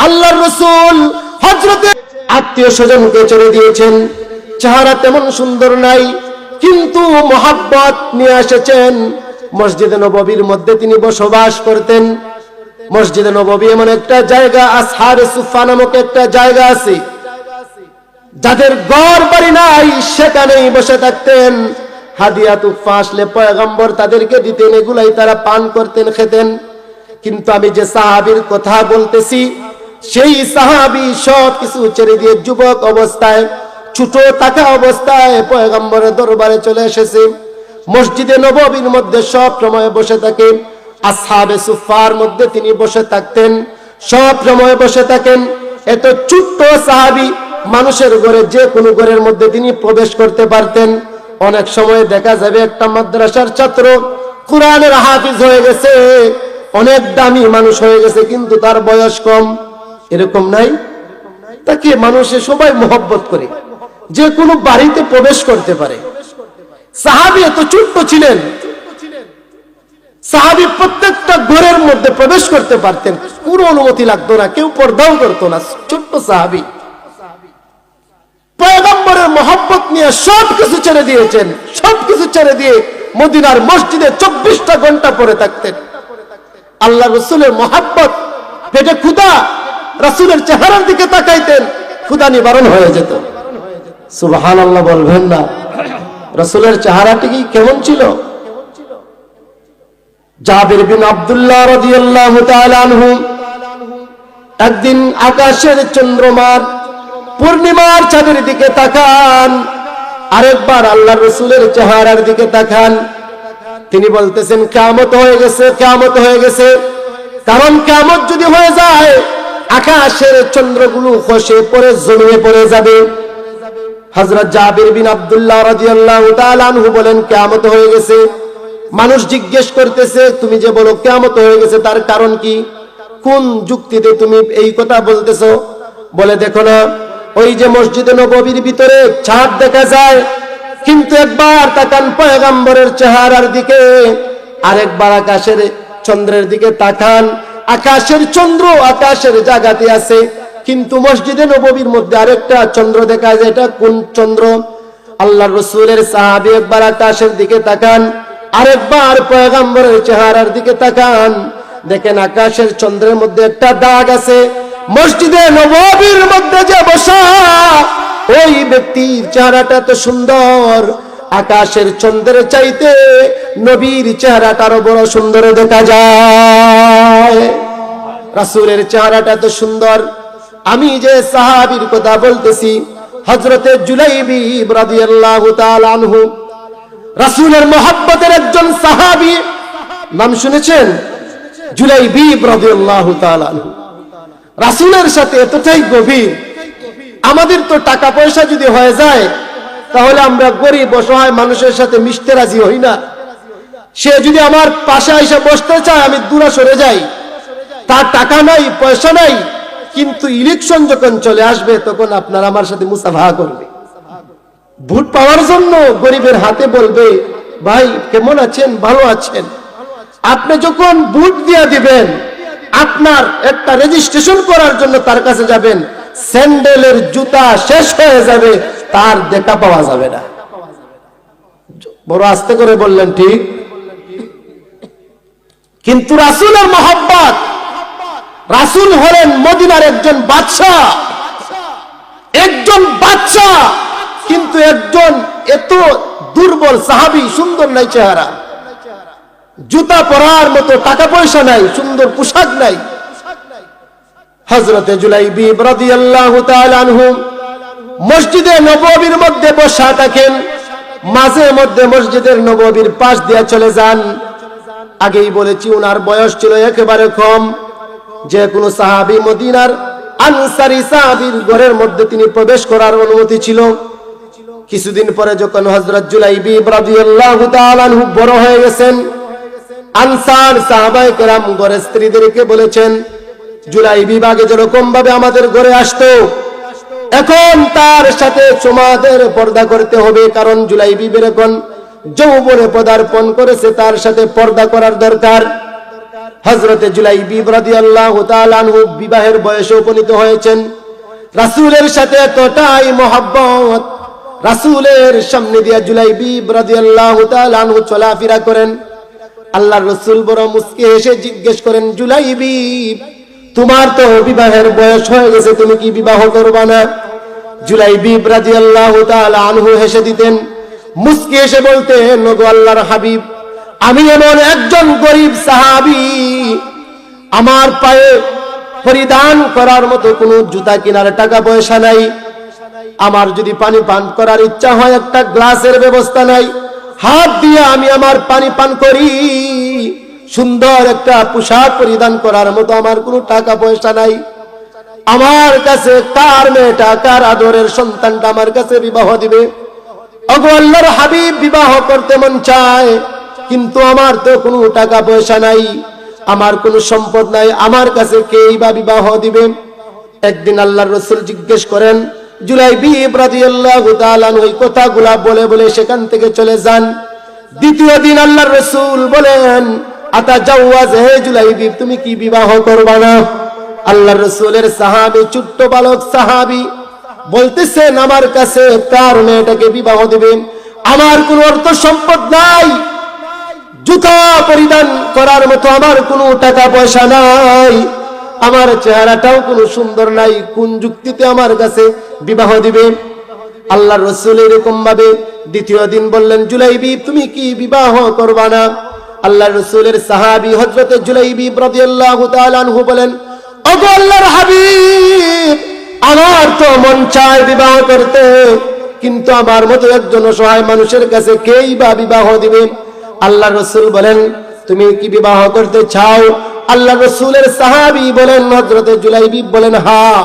আল্লাহর রাসূল হযরতে আত্মীয় স্বজনকে ছেড়ে দিয়েছেন, চেহারা তেমন সুন্দর নাই, কিন্তু মোহাব্বত নিয়ে এসেছেন। মসজিদে নববীর মধ্যে তিনি বসবাস করতেন। মসজিদে নববী এমন একটা জায়গা, আসহারে সুফা নামক একটা জায়গা আছে, যাদের ঘর বাড়ি নাই সেখানেই বসে থাকতেন। হাদিয়া তুফা আসলে পয়গম্বর তাদেরকে দিতেন, এগুলাই তারা পান করতেন, খেতেন। কিন্তু আমি যে সাহাবীর কথা বলতেছি, সেই সাহাবী সব কিছু ছেড়ে দিয়ে যুবক অবস্থায়, ছোট থাকা অবস্থায় পয়গম্বরের দরবারে চলে এসেছে। মসজিদে নববীর মধ্যে সব সময় বসে থাকে। আসহাবে সুফার মধ্যে তিনি বসে থাকতেন, সব সময় বসে থাকেন। এত ছোট্ট সাহাবী, মানুষের ঘরে যে কোনো ঘরের মধ্যে তিনি প্রবেশ করতে পারতেন। অনেক সময় দেখা যাবে একটা মাদ্রাসার ছাত্র কোরআনের হাফিজ হয়ে গেছে, অনেক দামি মানুষ হয়ে গেছে, কিন্তু তার বয়স কম। এরকম নাই? তাকে মানুষে সবাই মোহব্বত করে, যে কোনো বাড়িতে প্রবেশ করতে পারে। সাহাবী এত ছোট্ট ছিলেন, সাহাবী প্রত্যেকটা ঘরের মধ্যে প্রবেশ করতে পারতেন, কোনো অনুমতি লাগতো না, কেউ পর্দাও করতো না। ছোট্ট সাহাবী পয়গম্বরের মহব্বত নিয়ে সবকিছু ছেড়ে দিয়েছেন, সবকিছু ছেড়ে দিয়ে মদিনার মসজিদে 24টা ঘন্টা পড়ে থাকতেন। আল্লাহ রাসূলের মহব্বত, পেটে ক্ষুধা, রাসূলের চেহারার দিকে তাকাইতেন, ক্ষুধা নিবারণ হয়ে যেত। সুবহানাল্লাহ বলবেন না? রাসূলের চেহারাটি কি কেমন ছিল? জাবির বিন আব্দুল্লাহ রাদিয়াল্লাহু তাআলা আনহু একদিন আকাশের চন্দ্রমার পূর্ণিমার চাঁদের দিকে তাকান, আরেকবার আল্লাহর রাসূলের চেহারার দিকে তাকান। তিনি বলতেছেন, কিয়ামত হয়ে গেছে, কিয়ামত হয়ে গেছে। কারণ কিয়ামত যদি হয়ে যায়, আকাশের চন্দ্রগুলো খসে পড়ে জমিনে পড়ে যাবে। হযরত জাবির বিন আব্দুল্লাহ রাদিয়াল্লাহু তাআলা আনহু বলেন, কিয়ামত হয়ে গেছে। মানুষ জিজ্ঞেস করতেছে, তুমি যে বলো কিয়ামত হয়ে গেছে, তার কারণ কি? কোন যুক্তিতে তুমি এই কথা বলতেছো? বলে, দেখো না, ওই যে মসজিদে নববীর ভিতরে ছাদ দেখা যায়, কিন্তু একবার তাকান পয়গম্বরের চেহারার দিকে, আরেকবার আকাশের চন্দ্রের দিকে তাকান। আকাশের চন্দ্র আকাশের জায়গাতে আছে, কিন্তু মসজিদে নববীর মধ্যে আরেকটা চন্দ্র দেখা যায়। এটা কোন চন্দ্র? আল্লাহর রাসূলের সাহাবী একবার আকাশের দিকে তাকান, আরেকবার পয়গম্বরের চেহারার দিকে তাকান, দেখেন আকাশের চন্দ্রের মধ্যে একটা দাগ আছে। মসজিদে নববীর মধ্যে যে বসা ওই ব্যক্তির চেহারাটা তো সুন্দর, আকাশের চন্দ্রের চাইতে নবীর চেহারাটা আরো বড় সুন্দর দেখা যায়। রাসূলের চেহারাটা তো সুন্দর। আমি যে সাহাবীর কথা বলতেছি, হযরতে জুলাইবিব রাদিয়াল্লাহু তাআলা আনহু, রাসূলের মহব্বতের একজন সাহাবী, নাম শুনেছেন? জুলাইবিব রাদিয়াল্লাহু তাআলা আনহু রাসূলের সাথে এতটাই গভীর। আমাদের তো টাকা পয়সা যদি হয়ে যায়, তাহলে আমরা গরিব অসহায় মানুষের সাথে মিশতে রাজি হই না। সে যদি আমার পাশে এসে বসতে চায়, আমি দূরে সরে যাই। তার টাকা নাই, পয়সা নাই, কিন্তু ইলেকশন যখন চলে আসবে, তখন আপনার আমার সাথে মুসাফাহা করবে। ভোট পাওয়ার জন্য গরিবের হাতে বলবে, ভাই কেমন আছেন, ভালো আছেন। আপনি যখন ভোট দিয়ে দিবেন, আপনার একটা রেজিস্ট্রেশন করার জন্য তার কাছে যাবেন, স্যান্ডেলের জুতা শেষ হয়ে যাবে, তার দেখা পাওয়া যাবে না। বড় আস্তে করে বললেন, ঠিক। কিন্তু রাসূলের মহব্বত, রাসূল হলেন মদিনার একজন বাদশা, একজন বাদশা, কিন্তু একজন এত দুর্বল সাহাবী, সুন্দর নাই চেহারা, জুতা পরার মতো টাকা পয়সা নাই, সুন্দর পোশাক নাই। হযরতে জুলাইবিব রাদিয়াল্লাহু তাআলা আনহু মসজিদে নববীর মধ্যে বসা থাকেন, মাঝে মধ্যে মসজিদের নববীর পাশ দিয়ে চলে যান। আগেই বলেছি, ওনার বয়স ছিল একেবারে কম। যে কোনো সাহাবী, মদিনার আনসারী সাহাবীর ঘরের মধ্যে তিনি প্রবেশ করার অনুমতি ছিল। কিছুদিন পরে যখন হযরত জুলাইবিব রাদিয়াল্লাহু তাআলা আনহু বড় হয়ে গেছেন, আনসার সাহাবায়ে কেরাম ঘরের স্ত্রীদেরকে বলেছেন, জুলাইবিব আগে যেরকম ভাবে আমাদের ঘরে আসতো, এখন তার সাথে তোমাদের পর্দা করতে হবে, কারণ জুলাইবিবের এখন যৌবনে পদার্পণ করেছে, তার সাথে পর্দা করার দরকার। হযরতে জুলাইবিব রাদিয়াল্লাহু তাআলা আনহু বিবাহের বয়সে উপনীত হয়েছেন। রাসূলের সাথে এতটাই মহব্বত, রাসূলের সামনে দিয়ে জুলাইবিব রাদিয়াল্লাহু তাআলা আনহু চলাফেরা করেন। আল্লাহর রাসূল বড় মুস্কি হেসে জিজ্ঞেস করেন, জুলাইবিব, তোমার তো বিবাহের বয়স হয়ে গেছে, তুমি কি বিবাহ করবে না? জুলাইবিব রাদিয়াল্লাহু তাআলা আনহু হেসে দিতেন, মুস্কি হেসে বলতেন, ওগো আল্লাহর হাবিব, আমি এমন একজন গরিব সাহাবী, আমার পায়ে পরিধান করার মতো কোনো জুতা কেনার টাকা পয়সা নাই, আমার যদি পানি পান করার ইচ্ছা হয় একটা গ্লাসের ব্যবস্থা নাই, হাত দিয়ে আমি আমার পানি পান করি, সুন্দর একটা পোশাক পরিধান করার মতো আমার কোনো টাকা পয়সা নাই, আমার কাছে কার মেয়েটা, কার আদরের সন্তানটা আমার কাছে বিবাহ দিবে? ওগো আল্লাহর হাবিব, বিবাহ করতে মন চায়, কিন্তু আমার তো কোনো টাকা পয়সা নাই, আমার কোনো সম্পদ নাই, আমার কাছে কেই বা বিবাহ দিবে? একদিন আল্লাহর রাসূল জিজ্ঞেস করেন, জুলাইবিব রাদিয়াল্লাহু তাআলা ওই কথাগুলা বলে বলে সেখান থেকে চলে যান। দ্বিতীয় দিন আল্লাহর রাসূল বলেন, আতাজাওয়াজ, হে জুলাইবিব, তুমি কি বিবাহ করবে না? আল্লাহর রাসূলের সাহাবী, ছোট্ট বালক সাহাবী বলতেছেন, আমার কাছে কার মেয়েটাকে বিবাহ দিবেন? আমার কোনো অর্থ সম্পদ নাই, জুতা পরিধান করার মতো আমার কোনো টাকা পয়সা নাই, আমার চেহারাটাও কোনো সুন্দর নাই, কোন যুক্তিতে আমার কাছে বিবাহ দিবে? আল্লাহর রাসূল এরকম ভাবে দ্বিতীয় দিন বললেন, জুলাইবিব, তুমি কি বিবাহ করবা না? আল্লাহর রাসূলের সাহাবী হযরত জুলাইবিব রাদিয়াল্লাহু তাআলা আনহু বলেন, ওগো আল্লাহর হাবিব, আমার তো মন চায় বিবাহ করতে, কিন্তু আমার মতো একজন অসহায় মানুষের কাছে কেই বা বিবাহ দিবে? আল্লাহর রাসূল বলেন, তুমি কি বিবাহ করতে চাও? আল্লাহর রাসূলের সাহাবী বলেন, হযরত জুলাইবিব বলেন, হ্যাঁ,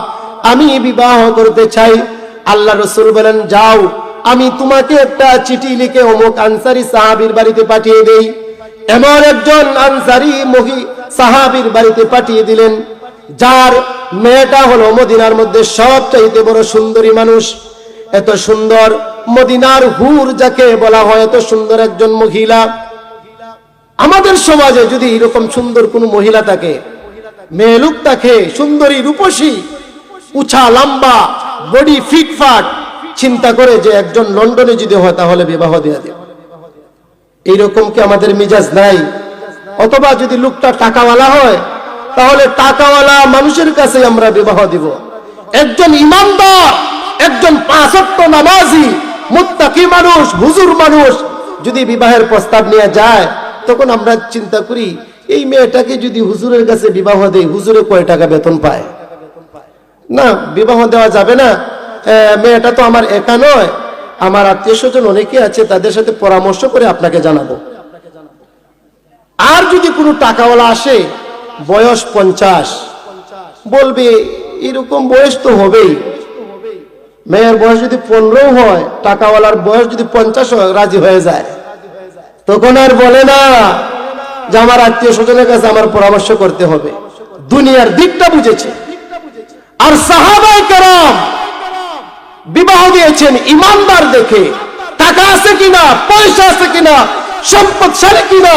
আমি বিবাহ করতে চাই। আল্লাহর রাসূল বলেন, যাও, আমি তোমাকে একটা চিঠি লিখে অমুক আনসারী সাহাবীর বাড়িতে পাঠিয়ে দেই। এমন একজন আনসারী সাহাবীর বাড়িতে পাঠিয়ে দিলেন, যার মেয়েটা হলো মদিনার মধ্যে সবচাইতে বড় সুন্দরী মানুষ, এত সুন্দর, মদিনার হুর যাকে বলা হয়, এত সুন্দর একজন মহিলা। আমাদের সমাজে যদি এরকম সুন্দর কোন মহিলা থাকে, মেয়ে লোক থাকে, সুন্দরী, রূপসী, উঁচা লম্বা, বডি ফিটফাট, চিন্তা করে যে একজন লন্ডনে যদি হয় তাহলে বিবাহ দেওয়া দেবে। এইরকম কি আমাদের মিজাজ নাই? অথবা যদি লোকটা টাকাওয়ালা হয় তাহলে টাকাওয়ালা মানুষের কাছে আমরা বিবাহ দিব। একজন ইমানদার, একজন পাঁচ ওয়াক্ত নামাজি, মুত্তাকি মানুষ, হুজুর মানুষ যদি বিবাহের প্রস্তাব নিয়ে যায়, তখন আমরা চিন্তা করি, এই মেয়েটাকে যদি হুজুরের কাছে বিবাহ দেই, হুজুরে কয় টাকা বেতন পায়? না, বিবাহ দেওয়া যাবে না, মেয়েটা তো আমার একা নয়, আমার আত্মীয় স্বজন অনেকে আছে, তাদের সাথে পরামর্শ করে আপনাকে জানাবো। আর যদি কোনো টাকাওয়ালা আসে, বয়স 50, বলবে এরকম বয়স তো হবেই, মেয়ের বয়স যদি 15 হয়, টাকাওয়ালার বয়স যদি 50 হয়, রাজি হয়ে যায়, তখন আর বলে না যে আমার আত্মীয় স্বজনের কাছে আমার পরামর্শ করতে হবে, দুনিয়ার দিকটা বুঝেছে। আর সাহাবায়ে কেরাম বিবাহ দিয়েছেন ইমানদার দেখে, টাকা আছে কিনা, পয়সা আছে কিনা, সম্পদশালী কিনা,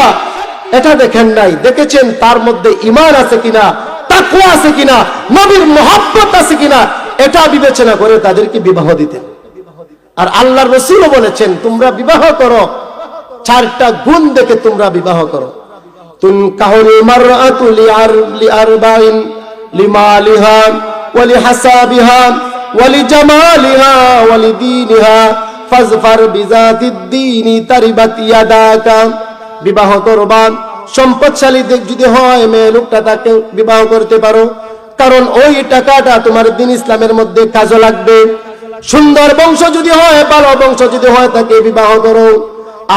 এটা দেখেন নাই, দেখেছেন তার মধ্যে ঈমান আছে কিনা, তাকওয়া আছে কিনা, নবীর মহব্বত আছে কিনা, এটা বিবেচনা করে তাদেরকে বিবাহ দিতেন। আর আল্লাহর রাসূলও বলেছেন, তোমরা বিবাহ করো, 4টা গুণ দেখে তোমরা বিবাহ করো। তুনকাহুল মারআতু লিআরবাইন, লিমালিহা ওয়া লিহাসাবিহা ওয়া লিজামালিহা ওয়া লিদীনিহা ফাজফার বিযাতিদ দীনি তারিবাত ইয়াদাকা। বিবাহ করবা, সম্পদশালী যদি হয় মেয়ে লোকটা, তাকে বিবাহ করতে পারো, কারণ ওই টাকাটা তোমার দ্বীন ইসলামের মধ্যে কাজে লাগবে। সুন্দর বংশ যদি হয়, ভালো বংশ যদি হয়, তাকে বিবাহ করো।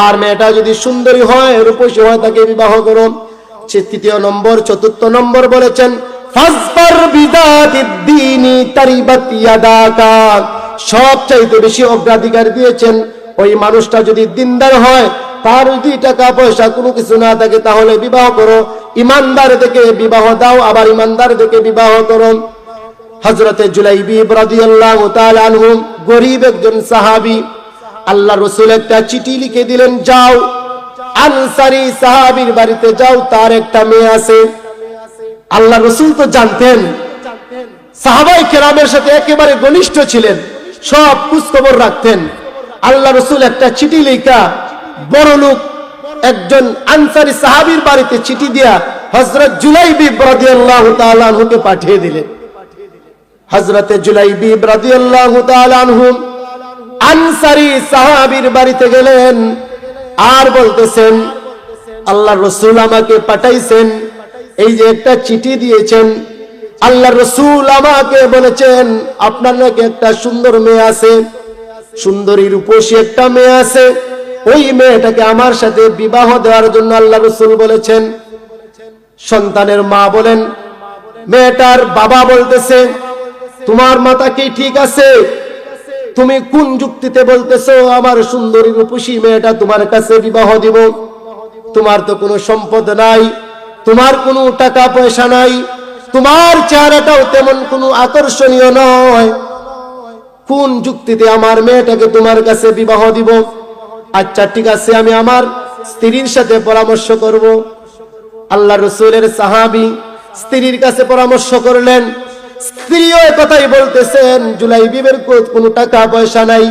আর মেয়েটা যদি সুন্দরী হয়, রূপসী হয়, তাকে বিবাহ করো। 3 নম্বর, 4 নম্বর বলেছেন, ফাজফার বিযাতিদ দীনি তারিবাত ইয়াদাকা। সবচাইতে বেশি অগ্রাধিকার দিয়েছেন ওই মানুষটা যদি দিনদার হয়, তার যদি টাকা পয়সা কোনো কিছু না থাকে, তাহলে বিবাহ করো। ইমানদার দেখে বিবাহ দাও, আবার ইমানদার দেখে বিবাহ করো। হযরতে জুলাইবিব রাদিয়াল্লাহু তাআলা আনহু গরীব একজন সাহাবী, আল্লাহর রাসূল একটা চিঠি লিখে দিলেন, যাও আনসারী সাহাবীর বাড়িতে যাও, তার একটা মেয়ে আছে। আল্লাহ রাসূল তো জানতেন, সাহাবায়ে কেরামের সাথে একেবারে ঘনিষ্ঠ ছিলেন, সব খোঁজ খবর রাখতেন। আল্লাহ রাসূল একটা চিঠি লেখা বড় লোক একজন আনসারী সাহাবীর বাড়িতে চিঠি দিয়া হযরত জুলাইবিব রাদিয়াল্লাহু তাআলা আনহুকে পাঠিয়ে দিলেন। হযরতে জুলাইবিব রাদিয়াল্লাহু তাআলা আনহু আনসারী সাহাবীর বাড়িতে গেলেন আর বলতেছেন, আল্লাহ রাসূল আমাকে পাঠাইছেন, এই যে একটা চিঠি দিয়েছেন, আল্লাহ রাসূল আমাকে বলেছেন আপনার নাকি একটা সুন্দর মেয়ে আছে, সুন্দরী রূপসী একটা মেয়ে আছে, ওই মেয়েটাকে আমার সাথে বিবাহ দেওয়ার জন্য আল্লাহ রাসূল বলেছেন। সন্তানের মা বলেন, মেয়েটার বাবা বলতেছে, তোমার মাথা কি ঠিক আছে? তুমি কোন যুক্তিতে বলতেছো আমার সুন্দরী রূপসী মেয়েটা তোমার কাছে বিবাহ দিব? তোমার তো কোনো সম্পদ নাই, তোমার কোনো টাকা পয়সা নাই, তোমার চেহারাটাও তেমন কোনো আকর্ষণীয় নয়, কোন যুক্তিতে আমার মেয়েটাকে তোমার কাছে বিবাহ দিব? আচ্ছা ঠিক আছে, আমি আমার স্ত্রীর সাথে পরামর্শ করব। আল্লাহ রাসূলের সাহাবী স্ত্রীর কাছে পরামর্শ করলেন। স্ত্রীও কথাই বলতেছেন, জুলাইবিবের কোনো টাকা পয়সা নাই,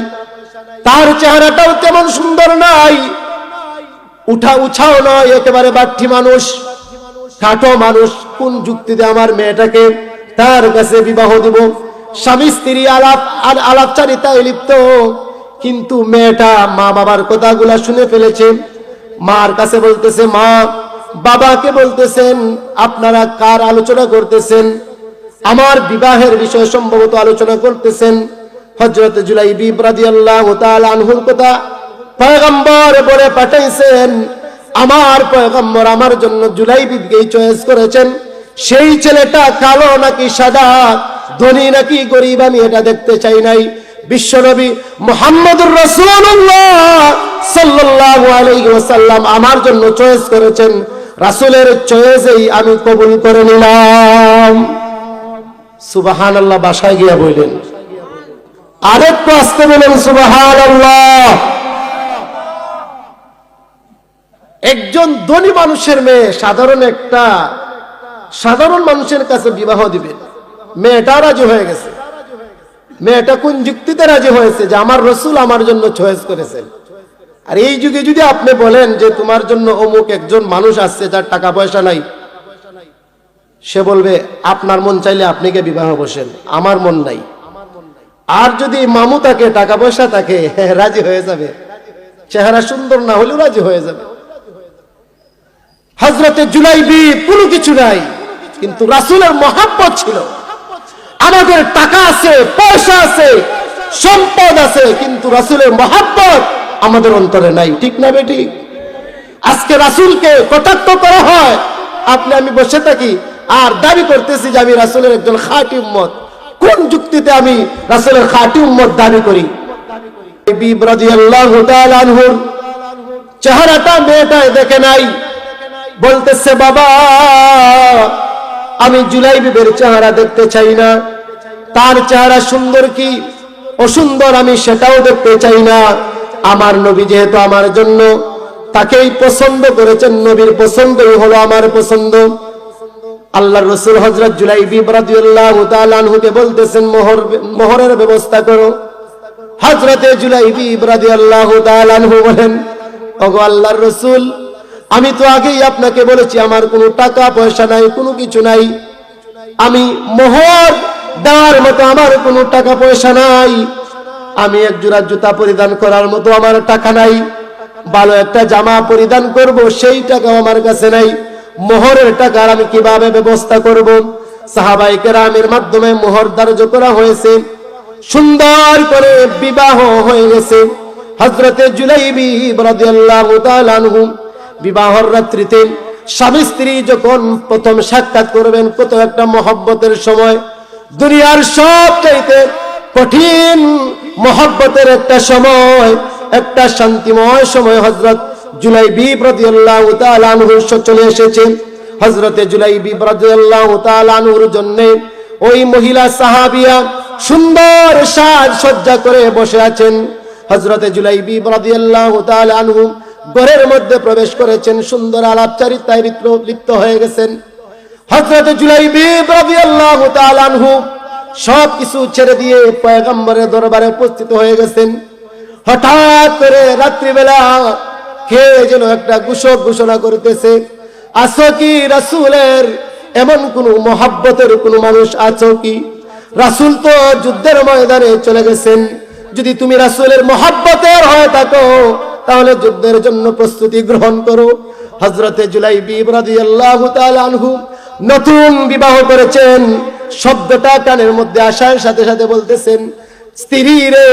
তার চেহারাটাও তেমন সুন্দর নাই, উঠাও নয়, একেবারে বাট্টি মানুষ, খাটো মানুষ, কোন যুক্তিতে আমার মেয়েটাকে তার কাছে বিবাহ দিব? স্বামী স্ত্রী আলাপচারিতায় লিপ্ত, কিন্তু মেয়েটা মা বাবার কথাগুলা শুনে ফেলেছে। মার কাছে বলতেছে, মা বাবাকে বলতেছেন আপনারা কার আলোচনা করতেছেন? আমার বিবাহের বিষয় সম্ভবত আলোচনা করতেছেন। হযরত জুলাইবিব রাদিয়াল্লাহু তাআলা আনহুর কথা পয়গম্বর বলে পাঠাইছেন। আমার পয়গম্বর আমার জন্য জুলাইবিবকেই চয়েস করেছেন। সেই ছেলেটা কালো নাকি সাদা, ধনী নাকি গরিব, আমি এটা দেখতে চাই নাই। বিশ্বনবী মুহাম্মদুর রাসূলুল্লাহ সাল্লাল্লাহু আলাইহি ওয়াসাল্লাম আমার জন্য চয়েস করেছেন, রাসূলের চয়েসেই আমি কবুল করে নিলাম। সুবহানাল্লাহ। বাসায় গিয়া বললেন, আরেকটু আস্তে বলেন সুবহানাল্লাহ। একজন ধনী মানুষের মেয়ে সাধারণ মানুষের কাছে বিবাহ দিবেন, মেয়েটা রাজি হয়ে গেছে। মেয়েটা কোন যুক্তিতে রাজি হয়েছে? যে আমার রাসূল আমার জন্য চয়েস করেছেন। আর এই যুগে যদি আপনি বলেন যে তোমার জন্য অমুক একজন মানুষ আসছে যার টাকা পয়সা নাই, সে বলবে আপনার মন চাইলে আপনি কে বিবাহ বসেন, আমার মন নাই। আর যদি মামু থাকে, টাকা পয়সা থাকে, রাজি হয়ে যাবে, চেহারা সুন্দর না হলেও রাজি হয়ে যাবে। হযরতে জুলাইবিব কোনো কিছু নাই, কিন্তু রাসূলের মহব্বত ছিল। আমাদের টাকা আছে, পয়সা আছে, সম্পদ আছে, কিন্তু রাসূলের মহব্বত আমাদের অন্তরে নাই। ঠিক না বেটি? আজকে রাসূলকে কটাক্ষ করা হয়, আপনি আমি বসে থাকি আর দাবি করতেছি যে আমি রাসূলের একজন খাঁটি উম্মত। কোন যুক্তিতে আমি রাসূলের খাঁটি উম্মত দাবি করি? বিবি রাদিয়াল্লাহু তাআলা আনহুর চেহারাটা মেয়েটা দেখে নাই, বলতেছে বাবা আমি জুলাইবিবের চেহারা দেখতে চাই না, তার চেহারা সুন্দর কি অসুন্দর আমি সেটাও দেখতে চাই না। আমার নবী যেহেতু আমার জন্য তাকেই পছন্দ করেছেন, নবীর পছন্দই হলো আমার পছন্দ। আল্লাহর রাসূল হযরত জুলাইবিব রাদিয়াল্লাহু তাআলা আনহুকে বলতেছেন মোহরের ব্যবস্থা করো। হযরতে জুলাইবিব রাদিয়াল্লাহু তাআলা আনহু বলেন, ওগো আল্লাহর রাসূল, আমি তো আগেই আপনাকে বলেছি আমার কোনো টাকা পয়সা নাই, কোনো কিছু নাই, আমি মোহর দেওয়ার মতো আমার কোনো টাকা পয়সা নাই, আমি এক জোড়া জুতা পরিধান করার মতো আমার টাকা নাই, ভালো একটা জামা পরিধান করব সেই টাকাও আমার কাছে নাই, মোহরের টাকার আমি কিভাবে ব্যবস্থা করব? সাহাবায়ে কেরামের মাধ্যমে মোহর ধার্য করা হয়েছে, সুন্দর করে বিবাহ হয়ে গেছে। হযরতে জুলাইবিব রাদিয়াল্লাহু তাআলা আনহু বিবাহর রাত্রিতে স্বামী স্ত্রী যখন প্রথম সাক্ষাৎ করবেন, কত একটা মহব্বতের সময়, দুনিয়ার সবচাইতে কঠিন মহব্বতের একটা সময়, একটা শান্তিময় সময় হযরত জুলাইবিব রাদিয়াল্লাহু তাআলা আনহুর চলে এসেছে। হযরতে জুলাইবিব রাদিয়াল্লাহু তাআলা আনহুর জন্য ওই মহিলা সাহাবিয়া সুন্দর সাজ সজ্জা করে বসে আছেন। হযরতে জুলাইবিব রাদিয়াল্লাহু তাআলা আনহু ঘরের মধ্যে প্রবেশ করেছেন, সুন্দর আলাপচারিতায় লিপ্ত হয়ে গেছেন। হযরত জুলাইবিব রাদিয়াল্লাহু তাআলা আনহু সবকিছু ছেড়ে দিয়ে পয়গম্বরের দরবারে উপস্থিত হয়ে গেছেন। হঠাৎ করে রাত্রিবেলা কে যেন একটা ঘোষণা করতেছে, আছো কি রাসূলের এমন কোন মহব্বতের কোন মানুষ আছো কি? রাসূল তো যুদ্ধের ময়দানে চলে গেছেন। যদি তুমি রাসূলের মহব্বতের হয়ে থাকো তাহলে যুদ্ধের জন্য প্রস্তুতি গ্রহণ করো। হযরতে জুলাইবিব রাদিয়াল্লাহু তাআলা আনহু নতুন বিবাহ করেছেন, শব্দটা কানের মধ্যে আসার সাথে সাথে বলতেছেন, স্ত্রী রে,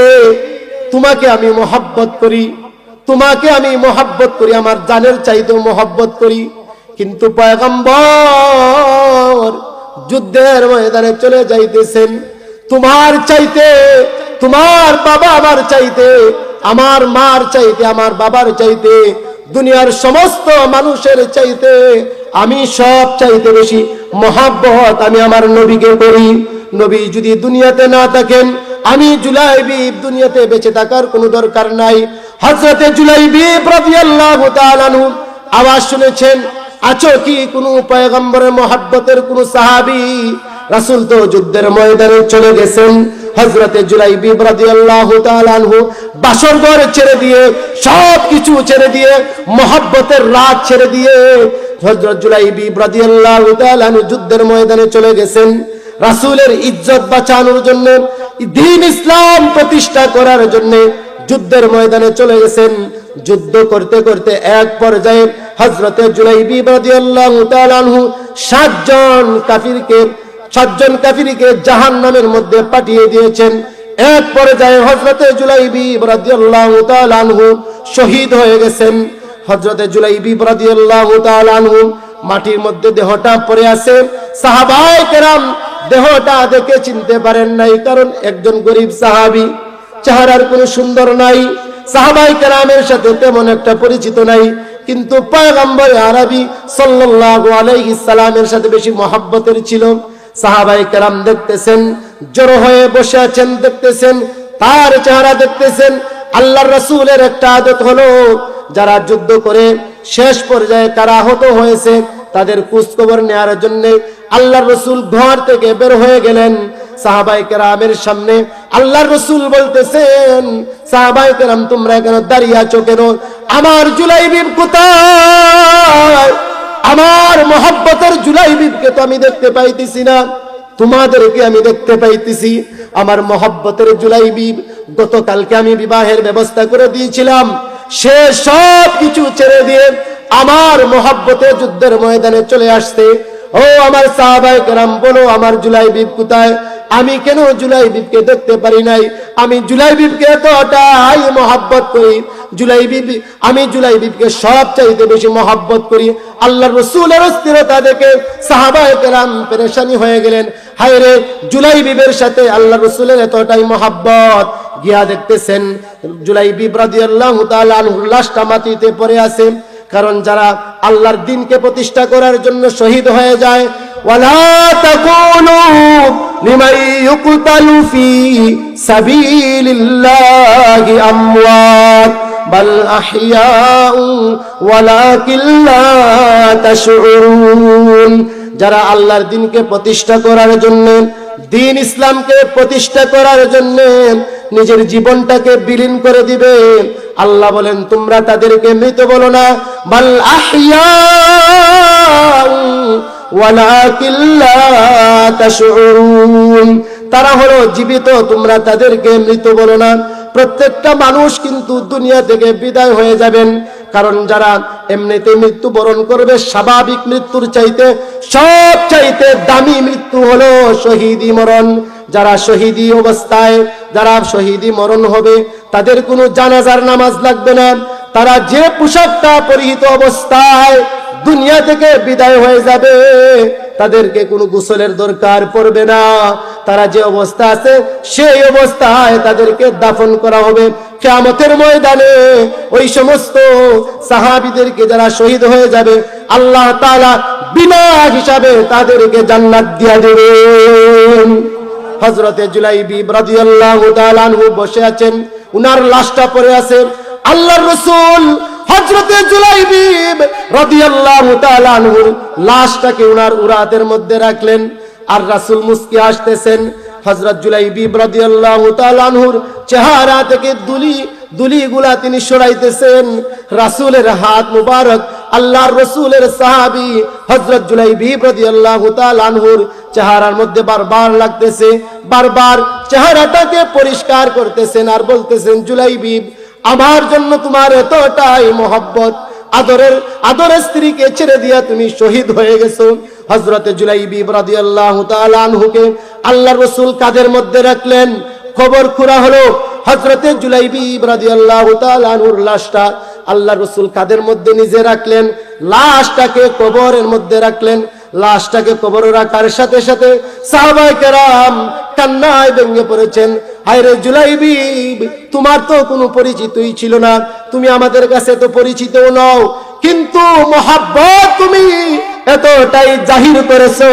তোমাকে আমি মহব্বত করি, তোমাকে আমি মহব্বত করি, আমার জানের চাইতেও মহব্বত করি। কিন্তু পয়গম্বর যুদ্ধের ময়দানে চলে যাইতেছেন, তোমার চাইতে, তোমার বাবা আমার চাইতে, আমার মার চাইতে, আমার বাবার চাইতে, দুনিয়ার সমস্ত মানুষের চাইতে আমি সব চাইতে বেশি মহব্বত আমি আমার নবীকে করি। নবী যদি দুনিয়াতে না থাকেন, আমি জুলাইবিব দুনিয়াতে বেঁচে থাকার কোনো দরকার নাই। হযরতে জুলাইবিব রাদিয়াল্লাহু তাআলা আনহু আওয়াজ শুনেছেন, আছো কি কোনো পয়গম্বরের মহব্বতের কোনো সাহাবী? রাসূল তো যুদ্ধের ময়দানে চলে গেছেন। হযরতে জুলাইবিব রাদিয়াল্লাহু তাআলা আনহু বাসর ঘর ছেড়ে দিয়ে, সব কিছু ছেড়ে দিয়ে, মহব্বতের রাত ছেড়ে দিয়ে হযরত জুলাইবিব রাদিয়াল্লাহু তাআলা আনহু যুদ্ধের ময়দানে চলে গেছেন। রাসূলের ইজ্জত বাঁচানোর জন্য, দ্বীন ইসলাম প্রতিষ্ঠা করার জন্য যুদ্ধের ময়দানে চলে গেছেন। যুদ্ধ করতে করতে এক পর্যায়ে হযরতে জুলাইবিব রাদিয়াল্লাহু তাআলা আনহু 7 জন কাফিরকে জাহান্নামের মধ্যে পাঠিয়ে দিয়েছেন। এক পর্যায়ে হযরতে জুলাইবিব রাদিয়াল্লাহু তাআলা আনহু শহীদ হয়ে গেছেন। হযরতে জুলাইবিব রাদিয়াল্লাহু তাআলা আনহু মাটির মধ্যে দেহটা পড়ে আছে। সাহাবায়ে কেরাম দেহটা দেখে চিনতে পারেন নাই, কারণ একজন গরীব সাহাবী, চেহারার কোনো সুন্দর নাই, সাহাবায়ে কেরামের সাথে তেমন একটা পরিচিত নাই, কিন্তু পয়গম্বর আরবি সাল্লাল্লাহু আলাইহি সাল্লামের সাথে বেশি মহব্বতের ছিল। সাহাবায়ে কেরাম দেখতেছেন, জড়ো হয়ে বসে আছেন, দেখতেছেন, তার চেহারা দেখতেছেন। আল্লাহর রাসূলের একটা আদত হলো, যারা যুদ্ধ করে শেষ পর্যায়ে কারা আহত হয়েছে তাদের খোঁজ খবর নেওয়ার জন্য আল্লাহর রাসূল ঘর থেকে বের হয়ে গেলেন। সাহাবায়ে কেরামের সামনে আল্লাহর রাসূল বলতেছেন, সাহাবায়ে কেরাম তোমরা কেন দাঁড়িয়ে আছো কেন? আমার জুলাইবিব কোথায়? আমার মহব্বতের জুলাইবিবকে তো আমি দেখতে পাইতেছি না, তোমাদেরকে আমি দেখতে পাইতেছি। আমার মহব্বতের জুলাইবিব, গতকালকে আমি বিবাহের ব্যবস্থা করে দিয়েছিলাম, সে সব কিছু ছেড়ে দিয়ে আমার মহব্বতে যুদ্ধের ময়দানে চলে আসছে। ও আমার সাহাবায়ে কেরাম, বলো আমার জুলাইবিব কোথায়? আমি কেন জুলাইবিবকে দেখতে পারি নাই? আমি জুলাইবিবকে এতটাই মহব্বত করি, আমি জুলাইবিবকে সব চাইতে বেশি মহব্বত করি। আল্লাহর রাসূলের অস্থিরতা দেখে সাহাবায়ে কেরাম পেরেশানি হয়ে গেলেন, হায় রে, জুলাইবিবের সাথে আল্লাহর রাসূলের এতটাই মহব্বত। গিয়া দেখতেছেন জুলাইবিব রাদিয়াল্লাহু তাআলা আনহু লাশটা মাটিতে পড়ে আছে। কারণ যারা আল্লাহর দ্বীনকে প্রতিষ্ঠা করার জন্য শহীদ হয়ে যায়, ওয়ালা তাকুলু লিমান ইউকতালু ফি সাবিলিল্লাহি আমওয়াত বাল আহইয়াউ ওয়ালাকিন লা তাশউরুন। যারা আল্লাহর দ্বীনকে প্রতিষ্ঠা করার জন্য, দ্বীন ইসলামকে প্রতিষ্ঠা করার জন্য নিজের জীবনটাকে বিলীন করে দিবে, আল্লাহ বলেন তোমরা তাদেরকে মৃত বলো না, বাল আহইয়াউ ওয়ালাকিন লা তাশউরুন। তারা হলো জীবিত, তোমরা তাদেরকে মৃত বলো না। প্রত্যেকটা মানুষ কিন্তু দুনিয়া থেকে বিদায় হয়ে যাবেন, কারণ যারা এমনিতে মৃত্যুবরণ করবে স্বাভাবিক মৃত্যুর চাইতে সব চাইতে দামি মৃত্যু হলো শহীদি মরণ। যারা শহীদি অবস্থায়, যারা শহীদি মরণ হবে, তাদের কোনো জানাজার নামাজ লাগবে না। তারা যে পোশাকটা পরিহিত অবস্থায় দুনিয়া থেকে বিদায় হয়ে যাবে, তাদেরকে কোনো গোসলের দরকার পড়বে না। তারা যে অবস্থা আছে সেই অবস্থায় তাদেরকে দাফন করা হবে। কিয়ামতের ময়দানে ওই সমস্ত সাহাবীদেরকে যারা শহীদ হয়ে যাবে, আল্লাহ তাআলা বিনা হিসাবে তাদেরকে জান্নাত দিয়ে দেবেন। হযরতে জুলাইবিব রাদিয়াল্লাহু তাআলা আনহু বসে আছেন, উনার লাশটা পড়ে আছে। আল্লাহর রাসূল হযরতে জুলাইবিব রাদিয়াল্লাহু তাআলা আনহুর লাশটাকে উনার উরাতের মধ্যে রাখলেন। আর রাসূল মুস্কি হাসতেছেন। হযরত জুলাইবিব রাদিয়াল্লাহু তাআলা আনহুর চেহারা থেকে দুলিগুলা তিনি সরাইতেছেন। রাসূলের হাত মুবারক আল্লাহর রাসূলের সাহাবী হযরত জুলাইবিব রাদিয়াল্লাহু তাআলা আনহুর চেহারার মধ্যে বারবার লাগতেছে, বারবার চেহারাটাকে পরিষ্কার করতেছেন আর বলতেছেন, জুলাইবিব, আমার জন্য তোমার এতটাই মহব্বত, আদরের স্ত্রীকে ছেড়ে দিয়া তুমি শহীদ হয়ে গেছো। হযরতে জুলাইবিব রাদিয়াল্লাহু তাআলা আনহুকে আল্লাহর রাসূল কাঁধের মধ্যে রাখলেন। খবর খুরা হলো হযরতে জুলাইবিব রাদিয়াল্লাহু তাআলা আনহুর লাশটা আল্লাহর রাসূল কাঁধের মধ্যে নিজে রাখলেন, লাশটাকে কবরের মধ্যে রাখলেন। লাশটাকে কবরে রাখার সাথে সাথে সাহাবায়ে কেরাম কান্নায় ভেঙে পড়েছেন। হায়রে জুলাইবিব, তোমার তো কোনো পরিচিতই ছিল না, তুমি আমাদের কাছে তো পরিচিতও নও, কিন্তু মহব্বত তুমি এতটাই জাহির করেছো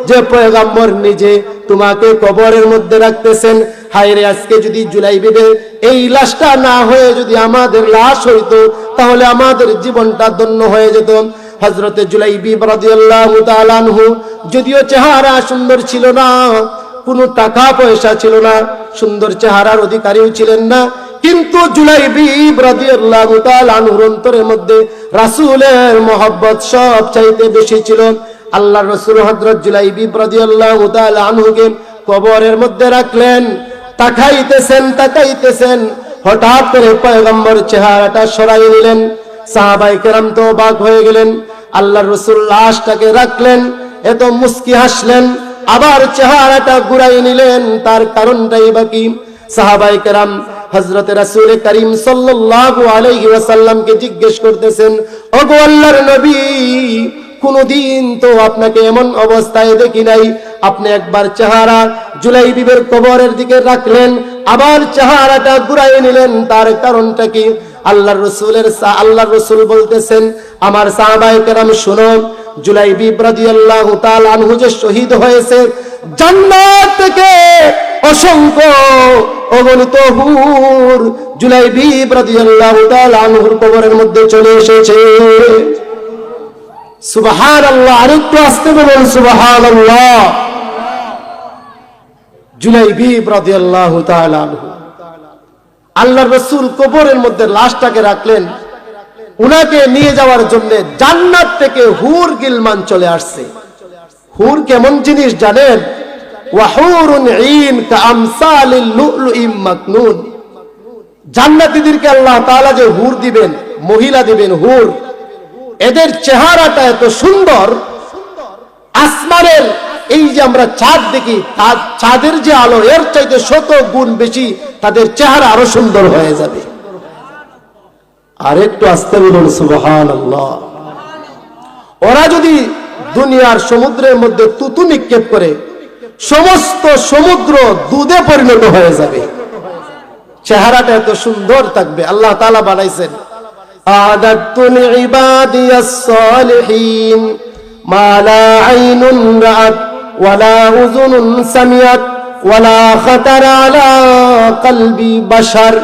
যে পয়গম্বর নিজে তোমাকে কবরের মধ্যে রাখতেছেন। হায়রে, আজকে যদি জুলাইবিবের এই লাশটা না হয়ে যদি আমাদের লাশ হইতো, তাহলে আমাদের জীবনটা ধন্য হয়ে যেত। হযরতে জুলাইবিব রাদিয়াল্লাহু তাআলা আনহু যদিও চেহারা সুন্দর ছিল না, কোনো টাকা পয়সা ছিল না, সুন্দর চেহারার অধিকারীও ছিলেন না, কিন্তু জুলাইবিব রাদিয়াল্লাহু তাআলা আনহুর অন্তরের মধ্যে রাসূলের মহব্বত সব চাইতে বেশি ছিল। আল্লাহর রাসূল হযরত জুলাইবিব রাদিয়াল্লাহু তাআলা আনহুকে কবরের মধ্যে রাখলেন। তাকাইতেছেন, হঠাৎ করে পয়গম্বর চেহারাটা সরাই নিলেন। সাহাবায়ে কেরাম তো অবাক হয়ে গেলেন। আল্লাহর রাসূল লাশটাকে রাখলেন, এত মুস্কি হাসলেন, আবার চেহারাটা ঘুরাই নিলেন, তার কারণটাই বাকি। সাহাবায়ে কেরাম হযরত রাসূল করিম সাল্লাল্লাহু আলাইহি ওয়াসাল্লামকে জিজ্ঞেস করতেছেন, ওগো আল্লাহর নবী, কোনদিন তো আপনাকে এমন অবস্থায় দেখি নাই, আপনি একবার চেহারা জুলাইবিবের কবরের দিকে রাখলেন, আবার চেহারাটা ঘুরাই নিলেন, তার কারণটা কি? আল্লাহর রাসূল বলতেছেন, আমার সাহাবায়ে কেরাম শুনো, জুলাইবিব রাদিয়াল্লাহু তাআলা আনহু যে শহীদ হয়েছে, জান্নাত থেকে অসংখ্য অগণিত হুর জুলাইবিব রাদিয়াল্লাহু তাআলা আনহুর কবরের মধ্যে চলে এসেছে। সুবহানাল্লাহ, আরেকটু আস্তে বলুন সুবহানাল্লাহ। জুলাইবিব রাদিয়াল্লাহু তাআলা আনহু, আল্লাহর রাসূল কবরের মধ্যে লাশটাকে রাখলেন, উনাকে নিয়ে যাওয়ার জন্য জান্নাত থেকে হুর গিলমান চলে আসছে। হুর কেমন জিনিস জানেন? ওয়াহুরুন ঈন কাআমসালিল লুলুইম মাকনুন। জান্নাতীদেরকে আল্লাহ তাআলা যে হুর দিবেন, মহিলা দিবেন হুর, এদের চেহারাটা এত সুন্দর, আসমানের এই যে আমরা চাঁদ দেখি, চাঁদের যে আলো, এর চাইতে 100 গুণ বেশি তাদের চেহারা আরো সুন্দর হয়ে যাবে। আর একটু আস্তে বলুন সুবহানাল্লাহ। ওরা যদি দুনিয়ার সমুদ্রের মধ্যে তুতু নিক্ষেপ করে, সমস্ত সমুদ্র দুধে পরিণত হয়ে যাবে, চেহারাটা এত সুন্দর থাকবে। আল্লাহ তাআলা বানাইছেন, আ'দাতু লিইবাদিয়াস সালিহিন মা লা আইনুন রাআত ওয়ালা উযুনুন সামিআত ওয়ালা খাতারা আলা কলবি বাশার।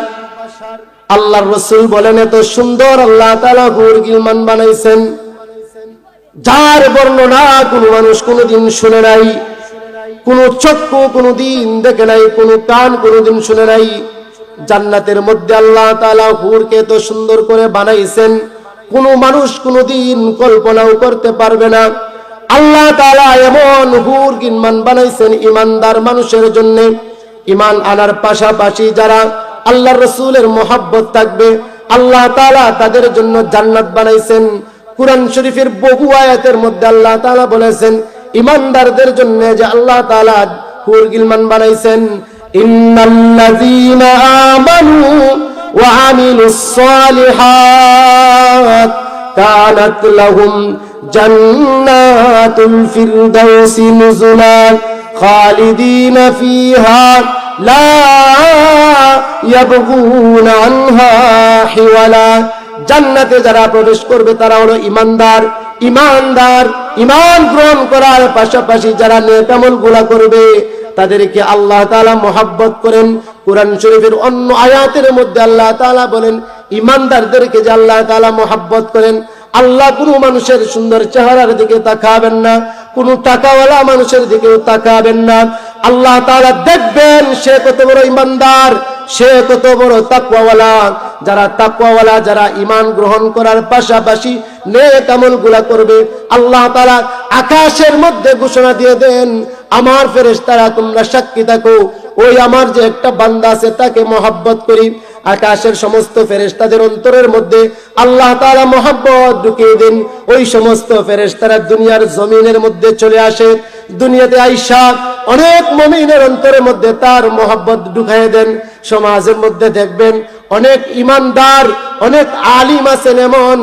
আল্লাহর রাসূল বলেন, এত সুন্দর আল্লাহ তাআলা হুর গিলমান বানাইছেন, যার বর্ণনা কোনো মানুষ কোনোদিন শুনে নাই, কোনো চক্ষু কোনোদিন দেখে নাই, কোনো কান কোনোদিন শুনে নাই। জান্নাতের মধ্যে আল্লাহ তাআলা হুরকে এত সুন্দর করে বানাইছেন, কোনো মানুষ কোনোদিন কল্পনাও করতে পারবে না। আল্লাহ তাআলা এমন হুর গিলমান বানাইছেন ঈমানদার মানুষের জন্য। ঈমান আনার পাশাপাশি যারা আল্লাহর রাসূলের মহব্বত থাকবে, আল্লাহ তাআলা তাদের জন্য জান্নাত বানাইছেন। কুরআন শরীফের বহু আয়াতের মধ্যে আল্লাহ তাআলা বলেছেন, ঈমানদারদের জন্য যে আল্লাহ তাআলা হুর গিলমান বানাইছেন, ইন্নাল্লাযীনা আমানু ওয়া আমিলুস সালিহাত কানাত লাহুম জান্নাতুল ফিরদাউসি নুজুলা খালিদিনা ফিহা লা ইয়াবগুনা আনহা হিওয়ালা। জান্নাতে যারা প্রবেশ করবে তারা হলো ঈমানদার। ঈমান গ্রহণ করার পাশাপাশি যারা নেক আমলগুলো করবে, তাদেরকে আল্লাহ তাআলা মহব্বত করেন। কুরআন শরীফের অন্য আয়াতের মধ্যে আল্লাহ তাআলা বলেন, ইমানদারদেরকে যে আল্লাহ তাআলা মহব্বত করেন, আল্লাহ কোনো মানুষের সুন্দর চেহারার দিকে তাকাবেন না, কোনো টাকাওয়ালা মানুষের দিকেও তাকাবেন না। আল্লাহ তাআলা দেখবেন সে কত বড় ইমানদার, সে কত বড় তাকওয়াওয়ালা। যারা তাকওয়াওয়ালা, যারা ঈমান গ্রহণ করার পাশাপাশি নেক আমলগুলা করবে, আল্লাহ তাআলা আকাশের মধ্যে ঘোষণা দিয়ে দেন, আমার ফেরেশতারা তোমরা সাক্ষী থাকো, ওই আমার যে একটা বান্দা আছে তাকে মহব্বত করি। আকাশের সমস্ত ফেরেশতাদের অন্তরের মধ্যে আল্লাহ তাআলা মহব্বত ঢুকিয়ে দেন। ওই সমস্ত ফেরেশতারা দুনিয়ার জমিনের মধ্যে চলে আসে, দুনিয়াতে আইসা অনেক মুমিনের অন্তরের মধ্যে তার মহব্বত ঢুকাইয়ে দেন। সমাজের মধ্যে দেখবেন অনেক ইমানদার, অনেক আলিম আছেন এমন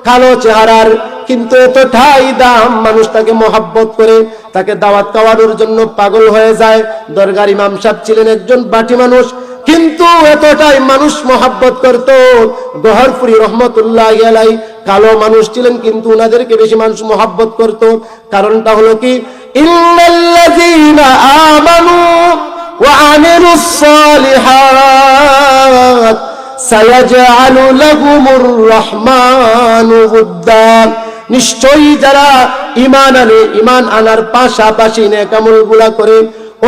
কালো চেহারার, কিন্তু এতটাই দাম, মানুষ তাকে মহব্বত করে, তাকে দাওয়াত খাওয়ানোর জন্য পাগল হয়ে যায়। দরগার ইমাম সাহেব ছিলেন একজন বাটি মানুষ, কিন্তু এতটাই মানুষ মহব্বত করত। গহরপুরি রহমতুল্লাহ আলাইহি কালো মানুষ ছিলেন, কিন্তু ওনাদেরকে বেশি মানুষ মহব্বত করত। কারণটা হলো কি, ইন্নাল্লাযীনা আমানু ওয়া আমিলুস সালিহাত সায়াজআলু লাহুমুর রহমানু উদ্দা। নিশ্চয়ই যারা ঈমান আনে, ঈমান আনার পাশাপাশি নেক আমলগুলা করে,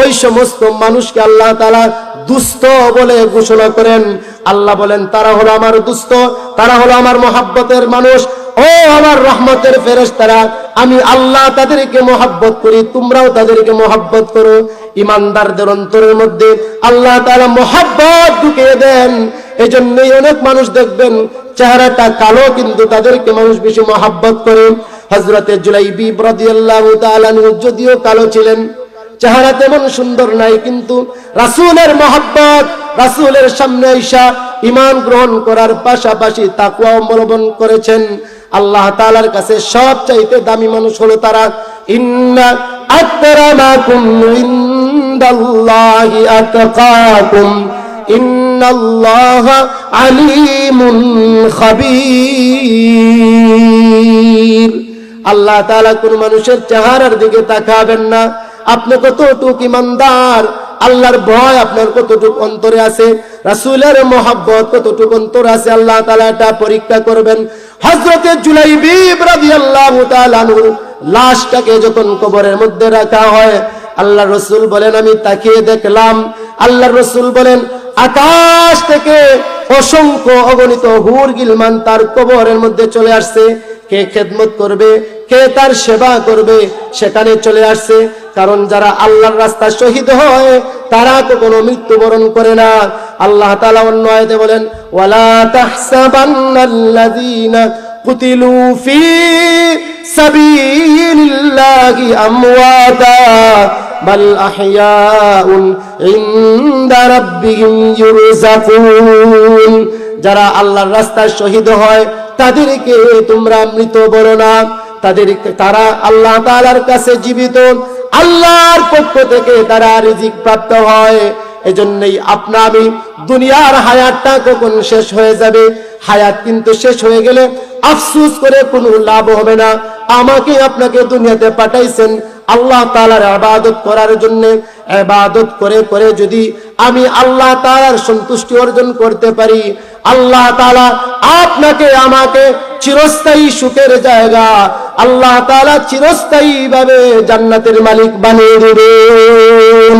ওই সমস্ত মানুষকে আল্লাহ তাআলা দুস্থ বলে ঘোষণা করেন। আল্লাহ বলেন তারা হলো আমার দুস্থ, তারা হলো আমার মহব্বতের মানুষ। ও আমার রহমতের ফেরেশতারা, আমি আল্লাহ তাদেরকে মহব্বত করি, তোমরাও তাদেরকে মহব্বত করো। ইমানদারদের অন্তরের মধ্যে আল্লাহ তাআলা মহব্বত ঢুকিয়ে দেন। এজন্যই অনেক মানুষ দেখবেন চেহারাটা কালো, কিন্তু তাদেরকে মানুষ বেশি মহব্বত করে। হযরতে জুলাইবিব রাদিয়াল্লাহু তাআলা যদিও কালো ছিলেন, চেহারা তেমন সুন্দর নাই, কিন্তু রাসূলের মহব্বত, রাসূলের সামনে আইসা ঈমান গ্রহণ করার পাশাপাশি তাকওয়া অবলম্বন করেছেন। আল্লাহ তাআলার কাছে সবচাইতে দামি মানুষ হলো তারা। ইন্না আকরামাকুম ইনদাল্লাহি আতকাকুম ইন্নাল্লাহা আলীমুন খাবীর। আল্লাহ তাআলা কোন মানুষের চেহারার দিকে তাকাবেন না, আপনি কতটুক ইমানদার, আল্লাহর ভয় আপনার কতটুক অন্তরে আছে, রাসূলের মহব্বত কতটুক অন্তরে আছে, আল্লাহ তাআলা এটা পরীক্ষা করবেন। হযরতে জুলাইবিব রাদিয়াল্লাহু তাআলা আনহু লাশটাকে যখন কবরের মধ্যে রাখা হয়, আল্লাহর রাসূল বলেন আমি তাকিয়ে দেখলাম, আল্লাহর রাসূল বলেন আকাশ থেকে অসংখ্য অগণিত হুর গিলমান তার কবরের মধ্যে চলে আসছে। কে খেদমত করবে, কে তার সেবা করবে, সেখানে চলে আসছে। কারণ যারা আল্লাহর রাস্তায় শহীদ হয় তারা কখনো মৃত্যুবরণ করে না। আল্লাহ তাআলা অন্য আয়াতে বলেন, ওয়ালা তাহসাবান্নাল্লাযীনা কুতিলু ফী সাবিলিল্লাহি আমওয়াতা বাল আহইয়াউন ইনদা রাব্বিহিম ইউরযাকুন। যারা আল্লাহর রাস্তায় শহীদ হয় তাদেরকে তোমরা মৃত বলো না, তারা আল্লাহ তাআলার কাছে জীবিত, আল্লাহর পক্ষ থেকে তারা রিজিক প্রাপ্ত হয়। এজন্যই আমি দুনিয়ার হায়াতটা কখন শেষ হয়ে যাবে, হায়াত কিন্তু শেষ হয়ে গেলে আফসোস করে কোনো লাভ হবে না। আমাকে আপনাকে দুনিয়াতে পাঠাইছেন আল্লাহ তাআলার ইবাদত করার জন্য। ইবাদত করে করে যদি আমি আল্লাহ তাআলার সন্তুষ্টি অর্জন করতে পারি, আল্লাহ তাআলা আপনাকে আমাকে চিরস্থায়ী সুখের জায়গা, আল্লাহ তাআলা চিরস্থায়ী ভাবে জান্নাতের মালিক বানিয়ে দেবেন।